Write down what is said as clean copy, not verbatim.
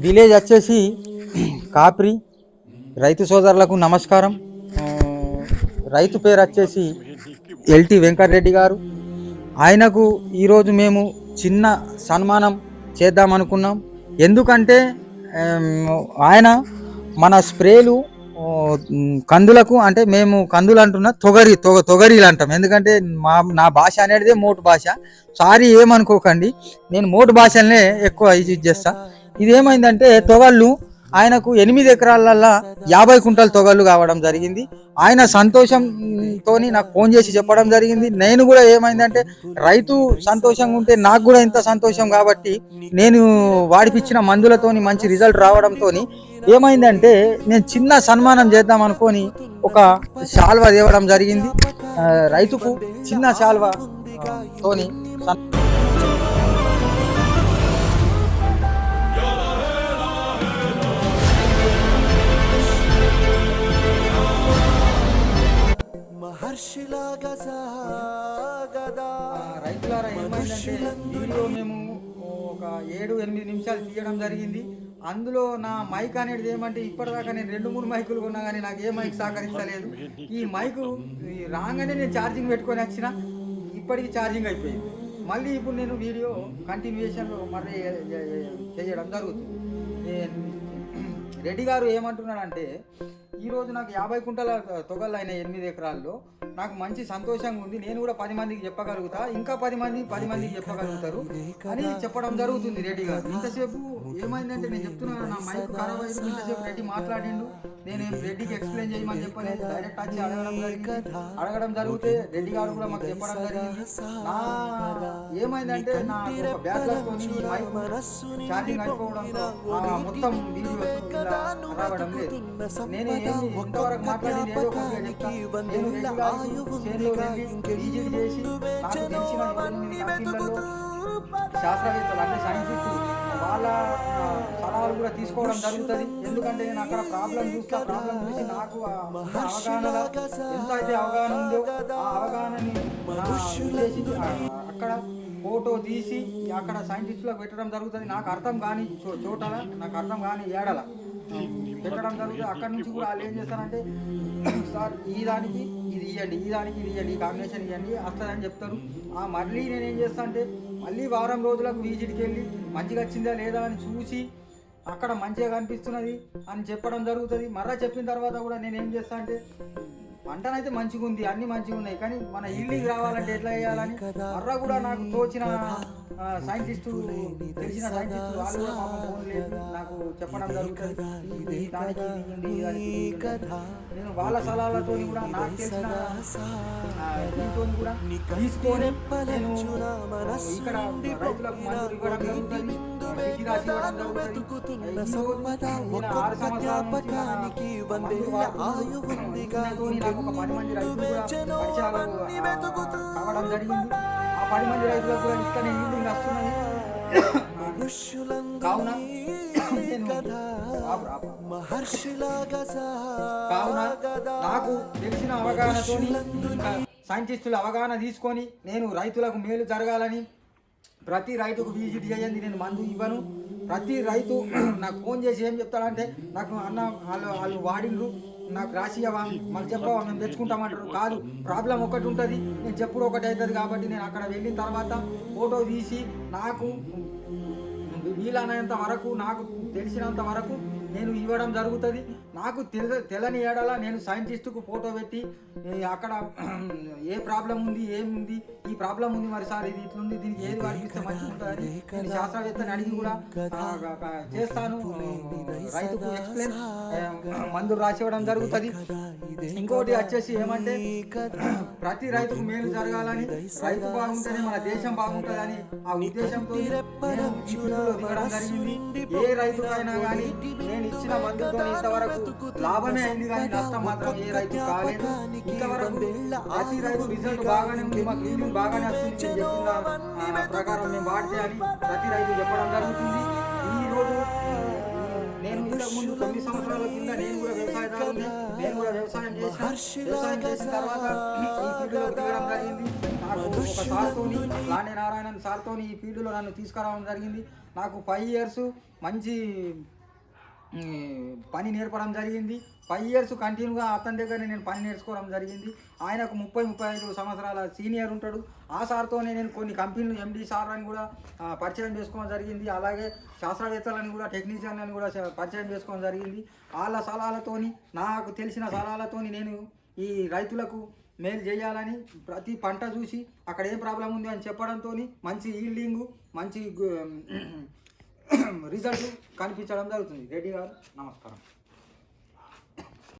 Village వచ్చేసి Capri. రైతు సోదరులకు నమస్కారం. రైతు పేరు వచ్చేసి ఎల్టి వెంకటరెడ్డి గారు. ఆయనకు ఈరోజు మేము చిన్న సన్మానం చేద్దామనుకున్నాం. ఎందుకంటే ఆయన మన స్ప్రేలు కందులకు, అంటే మేము కందులు అంటున్నా తొగరీలు అంటాం. ఎందుకంటే నా భాష అనేది మోటు భాష. సారీ ఏమనుకోకండి, నేను మోటు భాషలనే ఎక్కువ యూజ్ చేస్తా. ఇదేమైందంటే తొగళ్ళు ఆయనకు 8 ఎకరాలల్లో 50 కుంటలు తొగళ్ళు కావడం జరిగింది. ఆయన సంతోషంతో నాకు ఫోన్ చేసి చెప్పడం జరిగింది. నేను కూడా ఏమైందంటే రైతు సంతోషంగా ఉంటే నాకు కూడా ఇంత సంతోషం కాబట్టి నేను వాడిపించిన మందులతోని మంచి రిజల్ట్ రావడంతో ఏమైందంటే నేను చిన్న సన్మానం చేద్దాం అనుకొని ఒక శాల్వా తేవడం జరిగింది. రైతుకు చిన్న శాల్వా తోని రైతులారా ఏమైందంటే వీడియో మేము ఒక 7-8 నిమిషాలు తీయడం జరిగింది. అందులో నా మైక్ అనేది ఏమంటే ఇప్పటిదాకా నేను 2-3 మైకులు కొన్నా కానీ నాకు ఏ మైక్ సహకరించలేదు. ఈ మైకు రాగానే నేను ఛార్జింగ్ పెట్టుకొని వచ్చిన, ఇప్పటికి ఛార్జింగ్ అయిపోయింది. మళ్ళీ ఇప్పుడు నేను వీడియో కంటిన్యూషన్లో మళ్ళీ చేయడం జరుగుతుంది. రెడ్డి గారు ఏమంటున్నాడంటే ఈరోజు నాకు 50 కుంటల తొగళ్ళు అయిన 8 ఎకరాల్లో నాకు మంచి సంతోషంగా ఉంది. నేను కూడా 10 మందికి చెప్పగలుగుతా, ఇంకా 10 మందికి చెప్పగలుగుతారు అని చెప్పడం జరుగుతుంది రెడ్డి గారు. ఇంతసేపు ఏమైందంటే నేను చెప్తున్నాను, నా మైక్ ఖరాబ్ అయ్యింది. ఇంతసేపు రెడ్డి మాట్లాడిండు, నేను రెడ్డికి ఎక్స్ప్లెయిన్ చేయమని చెప్పలేదు, డైరెక్ట్ వచ్చి అడగడం జరిగితే రెడ్డి గారు కూడా మాకు చెప్పడం జరిగింది. ఏమైందంటే నా బ్యాక్తో మైక్ ఛార్జింగ్ అయిపోవడంతో మొత్తం వీడియో రావడం లేదు. నేను ఇంతవరకు మాట్లాడింది ఏదో కొద్దిగా చెప్తాను. నేను చేసి నాకు తెలిసిన శాస్త్రవేత్తలు అంటే సైంటిస్టులు వాళ్ళ సలహాలు కూడా తీసుకోవడం జరుగుతుంది. ఎందుకంటే నేను అక్కడ ప్రాబ్లం చూసి నాకు అవగాహనలో ఎంత అయితే అవగాహన ఉందో ఆ అవగాహనని అక్కడ ఫోటో తీసి అక్కడ సైంటిస్టులకు పెట్టడం జరుగుతుంది. నాకు అర్థం కాని చోటల, నాకు అర్థం కాని ఏడల పెట్టడం జరుగుతుంది. అక్కడి నుంచి కూడా వాళ్ళు ఏం చేస్తారంటే సార్ ఈ దానికి ఇది ఇవ్వండి, ఈ దానికి ఇది ఇవ్వండి, ఈ కాంబినేషన్ ఇవ్వండి వస్తుందని చెప్తారు. మళ్ళీ నేను ఏం చేస్తాను అంటే మళ్ళీ వారం రోజులకు విజిట్కి వెళ్ళి మంచిగా వచ్చిందా లేదా అని చూసి అక్కడ మంచిగా కనిపిస్తున్నది అని చెప్పడం జరుగుతుంది. మర్రా చెప్పిన తర్వాత కూడా నేను ఏం చేస్తాను అంటే పంటనైతే మంచిగా ఉంది, అన్ని మంచిగా ఉన్నాయి, కానీ మన ఇల్లుకి రావాలంటే ఎట్లా చేయాలని మర్రా కూడా నాకు తోచిన సైంటిస్టు తెలిసిన సైంటిస్టు వాళ్ళు కూడా పాపం ఫోన్ లేదు నాకు చెప్పడం జరుగుతుంది. నేను వాళ్ళ సలహాలతో కూడా నాకు తెలిసిన దీంతో కూడా తీసుకొని నేను ఇక్కడ రైతులకు మందులు ఇవ్వడం జరుగుతుంది, సిటీ రాసి ఇవ్వడం జరుగుతుంది. 6 సంవత్సరాల నుంచి నాకు ఒక 10 మంది రైతులు కూడా పరిచయాలు కావడం జరిగింది. ఆ 10 మంది రైతులకు కూడా ఇక్కడ ఈల్డింగ్ వస్తున్నది. కావున నాకు తెలిసిన అవగాహనతో సైంటిస్టుల అవగాహన తీసుకొని నేను రైతులకు మేలు జరగాలని ప్రతి రైతుకు విజిట్ చేయండి, నేను మందు ఇవ్వను. ప్రతి రైతు నాకు ఫోన్ చేసి ఏం చెప్తాడంటే నాకు అన్న వాళ్ళు వాడిండ్రు, నాకు రాసియవా, మాకు చెప్పవా, మేము తెచ్చుకుంటామంటారు. కాదు, ప్రాబ్లం ఒకటి ఉంటుంది, నేను చెప్పుడు ఒకటి అవుతుంది. కాబట్టి నేను అక్కడ వెళ్ళిన తర్వాత ఫోటో తీసి నాకు వీలైనంత వరకు, నాకు తెలిసినంత వరకు నేను ఇవ్వడం జరుగుతుంది. నాకు తెలని ఏడలా నేను సైంటిస్టుకు ఫోటో పెట్టి అక్కడ ఏ ప్రాబ్లం ఉంది, ఏముంది, ఈ ప్రాబ్లం ఉంది, మరి సార్ ఇది ఇట్లుంది, దీనికి ఏది వాడిస్తే మంచిగా ఉంటుందని నేను శాస్త్రవేత్తని అడిగి కూడా చేస్తాను. రైతుకు ఎక్స్ప్లెయిన్ మందులు రాసివ్వడం జరుగుతుంది. ఇంకోటి వచ్చేసి ఏమంటే ప్రతి రైతుకు మేలు జరగాలని, రైతు బాగుంటేనే మన దేశం బాగుంటుందని ఆ ఉద్దేశంతో దిగడం జరిగింది. ఏ రైతుకైనా కానీ నేను ఇచ్చిన మందుతో ఇంతవరకు లాభమే అయింది, కానీ నష్టం మాత్రం ఏ రైతు కాలేదు. ఇంతవరకు ప్రతి రైతు రిజల్ట్ బాగానే ఉంది, మాకు ఈల్డింగ్ బాగానే వస్తుంది, చెప్పిన ప్రకారం మేము వాడితే అని ప్రతి రైతు చెప్పడం జరుగుతుంది. ఈరోజు నేను ఇంతకుముందు 9 సంవత్సరాల కింద నేను కూడా వ్యవసాయదారుని, నేను కూడా వ్యవసాయం చేసిన తర్వాత ఈ ఫీల్డ్లో దిగడం జరిగింది. నాకు ఒక సార్తోని లాండే నారాయణ ఆయన సార్తో ఈ ఫీల్డ్లో నన్ను తీసుకురావడం జరిగింది. నాకు 5 ఇయర్స్ మంచి పని నేర్పడం జరిగింది. 5 ఇయర్స్ కంటిన్యూగా అతని దగ్గర నేను పని నేర్చుకోవడం జరిగింది. ఆయనకు 30-35 సంవత్సరాల సీనియర్ ఉంటాడు. ఆ సార్తోనే నేను కొన్ని కంపెనీలు ఎండి సార్ అని కూడా పరిచయం చేసుకోవడం జరిగింది. అలాగే శాస్త్రవేత్తలని కూడా టెక్నీషియన్లని కూడా పరిచయం చేసుకోవడం జరిగింది. వాళ్ళ సలహాలతోని నాకు తెలిసిన సలహాలతోని నేను ఈ రైతులకు మేలు చేయాలని ప్రతి పంట చూసి అక్కడ ఏం ప్రాబ్లం ఉంది అని చెప్పడంతో మంచి ఈల్డింగు మంచి రిజల్ట్ కనిపించడం జరుగుతుంది. రెడ్డి గారు నమస్కారం.